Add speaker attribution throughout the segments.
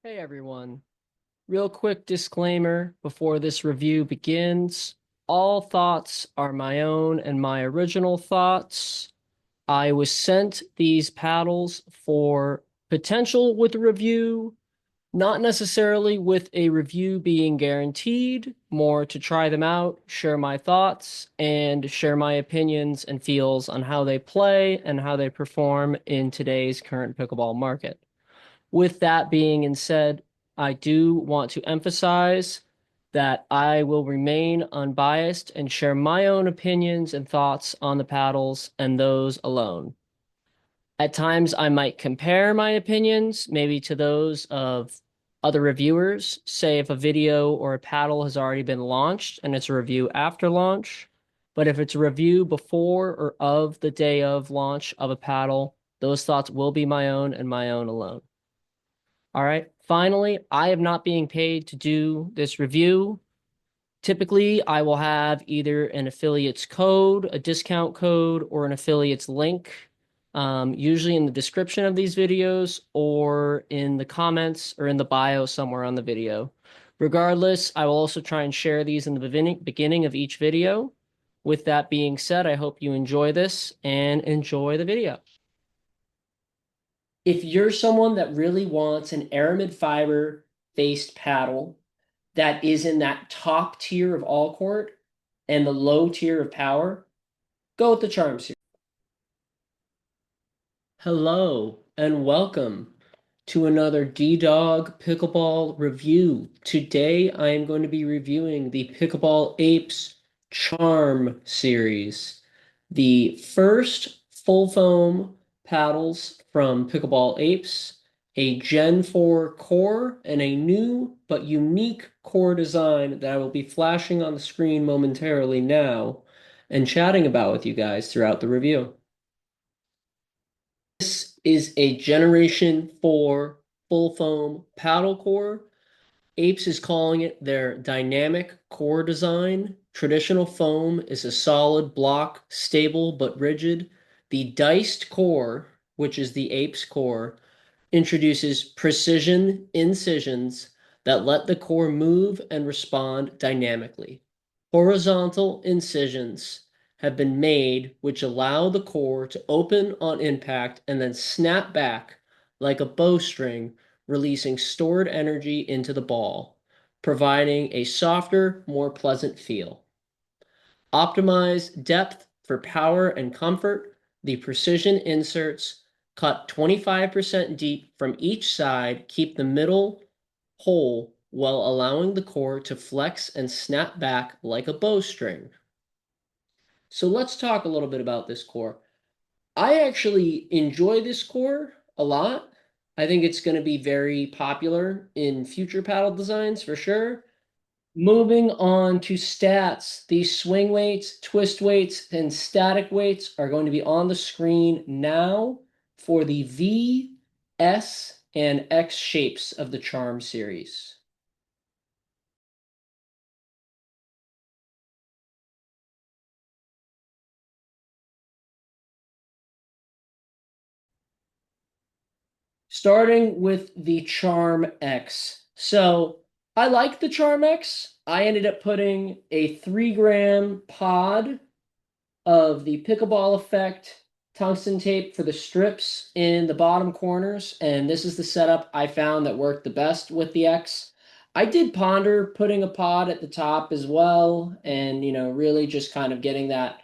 Speaker 1: Hey everyone, real quick disclaimer before this review begins. All thoughts are my own and my original thoughts. I was sent these paddles for potential with a review, not necessarily with a review being guaranteed, more to try them out, share my thoughts, and share my opinions and feels on how they play and how they perform in today's current pickleball market. With that being said, I do want to emphasize that I will remain unbiased and share my own opinions and thoughts on the paddles and those alone. At times, I might compare my opinions maybe to those of other reviewers. Say if a video or a paddle has already been launched and it's a review after launch. But if it's a review before or of the day of launch of a paddle, those thoughts will be my own and my own alone. All right. Finally, I am not being paid to do this review. Typically, I will have either an affiliate's code, a discount code, or an affiliate's link, usually in the description of these videos or in the comments or in the bio somewhere on the video. Regardless, I will also try and share these in the beginning of each video. With that being said, I hope you enjoy this and enjoy the video. If you're someone that really wants an aramid fiber based paddle that is in that top tier of all court and the low tier of power, go with the Charm series. Hello and welcome to another DDOG Pickleball review. Today I am going to be reviewing the Pickleball Apes Charm series, the first full foam paddles from Pickleball Apes, a Gen 4 core, and a new but unique core design that I will be flashing on the screen momentarily now and chatting about with you guys throughout the review. This is a Generation 4 full foam paddle core. Apes is calling it their dynamic core design. Traditional foam is a solid block, stable but rigid. The diced core, which is the Apes core, introduces precision incisions that let the core move and respond dynamically. Horizontal incisions have been made which allow the core to open on impact and then snap back like a bowstring, releasing stored energy into the ball, providing a softer, more pleasant feel. Optimize depth for power and comfort. The precision inserts cut 25% deep from each side, keep the middle whole while allowing the core to flex and snap back like a bowstring. So let's talk a little bit about this core. I actually enjoy this core a lot. I think it's going to be very popular in future paddle designs for sure. Moving on to stats, these swing weights, twist weights, and static weights are going to be on the screen now for the V, S, and X shapes of the Charm series. Starting with the Charm X. So I like the Charm X. I ended up putting a 3 gram pod of the pickleball effect tungsten tape for the strips in the bottom corners. And this is the setup I found that worked the best with the X. I did ponder putting a pod at the top as well and, really just kind of getting that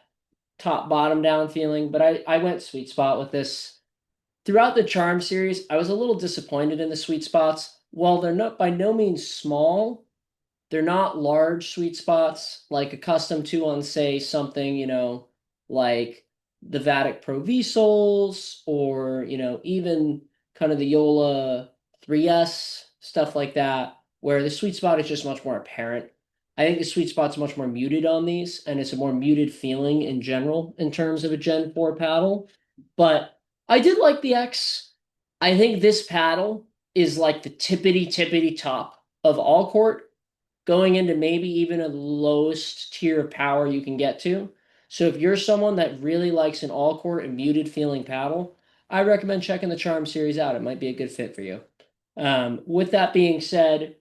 Speaker 1: top bottom down feeling. But I went sweet spot with this. Throughout the Charm series, I was a little disappointed in the sweet spots. While they're not by no means small, they're not large sweet spots like accustomed to on, say, something, like the Vatic Pro V Sols or, even kind of the Yola 3S, stuff like that, where the sweet spot is just much more apparent. I think the sweet spot's much more muted on these, and it's a more muted feeling in general in terms of a Gen 4 paddle. But I did like the X. I think this paddle is like the tippity tippity top of all court, going into maybe even a lowest tier of power you can get to. So if you're someone that really likes an all court and muted feeling paddle, I recommend checking the Charm series out. It might be a good fit for you. With that being said,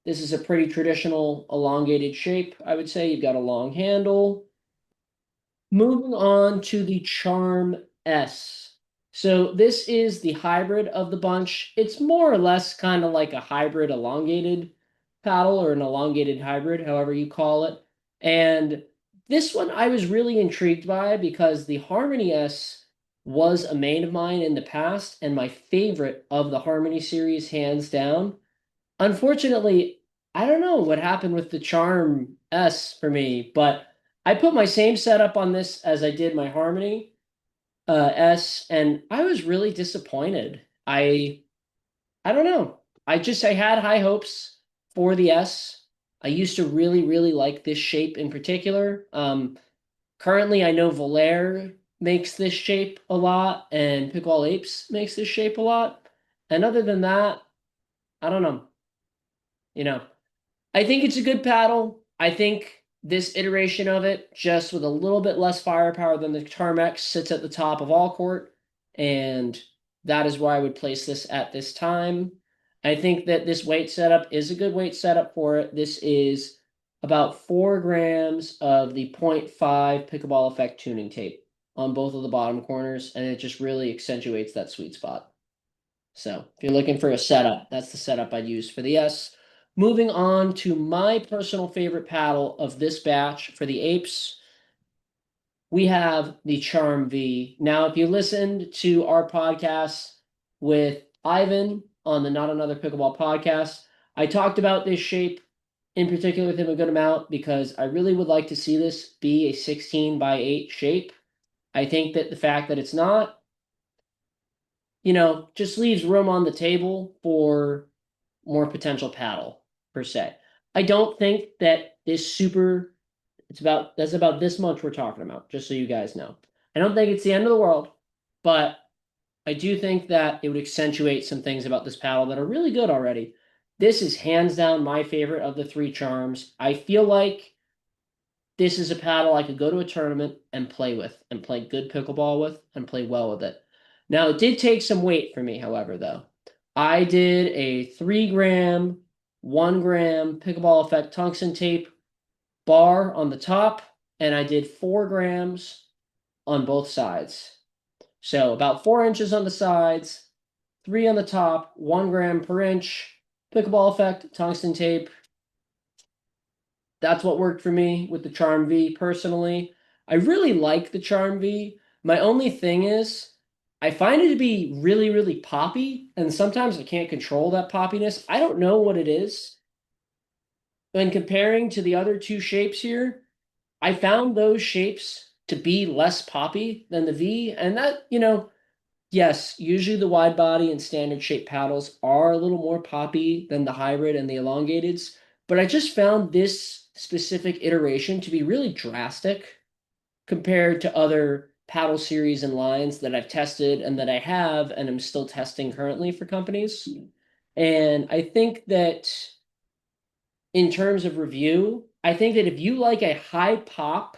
Speaker 1: this is a pretty traditional elongated shape, I would say. You've got a long handle. Moving on to the Charm S. So this is the hybrid of the bunch. It's more or less kind of like a hybrid elongated paddle or an elongated hybrid, however you call it. And this one I was really intrigued by because the Harmony S was a main of mine in the past and my favorite of the Harmony series, hands down. Unfortunately, I don't know what happened with the Charm S for me, but I put my same setup on this as I did my Harmony S, and I was really disappointed. I don't know. I had high hopes for the S. I used to really like this shape in particular. Currently, I know Valair makes this shape a lot, and Pickleball Apes makes this shape a lot. And other than that, I don't know. You know, I think it's a good paddle. I think this iteration of it, just with a little bit less firepower than the Charmex, sits at the top of all court, and that is where I would place this at this time. I think that this weight setup is a good weight setup for it. This is about 4 grams of the point 0.5 pickleball effect tuning tape on both of the bottom corners, and it just really accentuates that sweet spot. So if you're looking for a setup, that's the setup I'd use for the S. Moving on to my personal favorite paddle of this batch for the Apes, we have the Charm V. Now, if you listened to our podcast with Ivan on the Not Another Pickleball podcast, I talked about this shape in particular with him a good amount because I really would like to see this be a 16 by 8 shape. I think that the fact that it's not, just leaves room on the table for more potential paddle per se. I don't think that that's about this much we're talking about, just so you guys know. I don't think it's the end of the world, but I do think that it would accentuate some things about this paddle that are really good already. This is hands down my favorite of the three charms. I feel like this is a paddle I could go to a tournament and play with, and play good pickleball with, and play well with it. Now, it did take some weight for me, however, though. I did a 3 gram, 1 gram pickleball effect tungsten tape bar on the top, and I did 4 grams on both sides. So about 4 inches on the sides, three on the top, 1 gram per inch, pickleball effect tungsten tape. That's what worked for me with the Charm V personally. I really like the Charm V. My only thing is, I find it to be really poppy, and sometimes I can't control that poppiness. I don't know what it is. When comparing to the other two shapes here, I found those shapes to be less poppy than the V, and that, yes, usually the wide body and standard shape paddles are a little more poppy than the hybrid and the elongateds, but I just found this specific iteration to be really drastic compared to other paddle series and lines that I've tested and that I have and am still testing currently for companies. And I think that in terms of review, I think that if you like a high pop,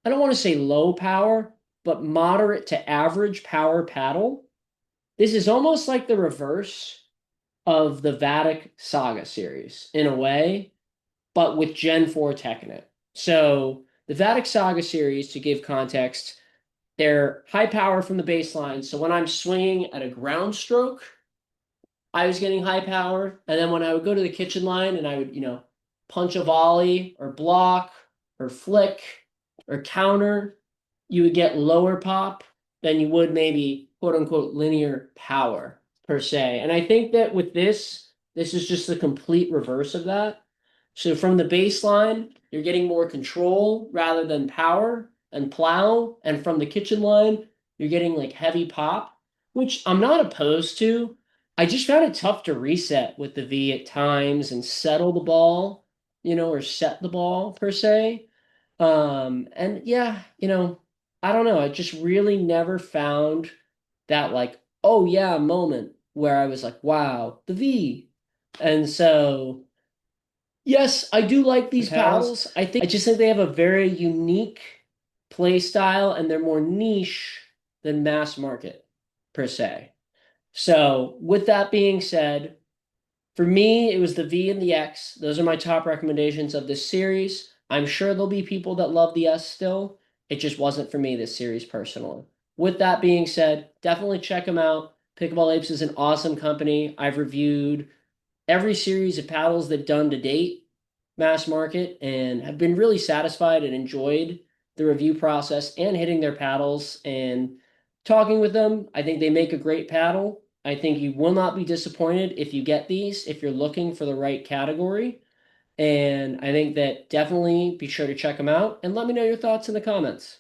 Speaker 1: I don't want to say low power, but moderate to average power paddle, this is almost like the reverse of the Vatic Saga series in a way, but with Gen 4 tech in it. So the Vatic Saga series, to give context, they're high power from the baseline. So when I'm swinging at a ground stroke, I was getting high power. And then when I would go to the kitchen line and I would, punch a volley or block or flick or counter, you would get lower pop than you would maybe quote unquote linear power per se. And I think that with this is just the complete reverse of that. So from the baseline, you're getting more control rather than power and plow. And from the kitchen line, you're getting like heavy pop, which I'm not opposed to. I just found it tough to reset with the V at times and settle the ball, or set the ball per se. And yeah, I don't know. I just really never found that like, oh yeah, moment where I was like, wow, the V. And so, yes, I do like these
Speaker 2: Paddles.
Speaker 1: paddles. I just think they have a very unique play style and they're more niche than mass market per se. So, with that being said, for me, it was the V and the X. Those are my top recommendations of this series. I'm sure there'll be people that love the S still. It just wasn't for me this series personally. With that being said, definitely check them out. Pickleball Apes is an awesome company. I've reviewed every series of paddles they've done to date, mass market, and have been really satisfied and enjoyed the review process and hitting their paddles and talking with them. I think they make a great paddle. I think you will not be disappointed if you get these, if you're looking for the right category. And I think that definitely be sure to check them out and let me know your thoughts in the comments.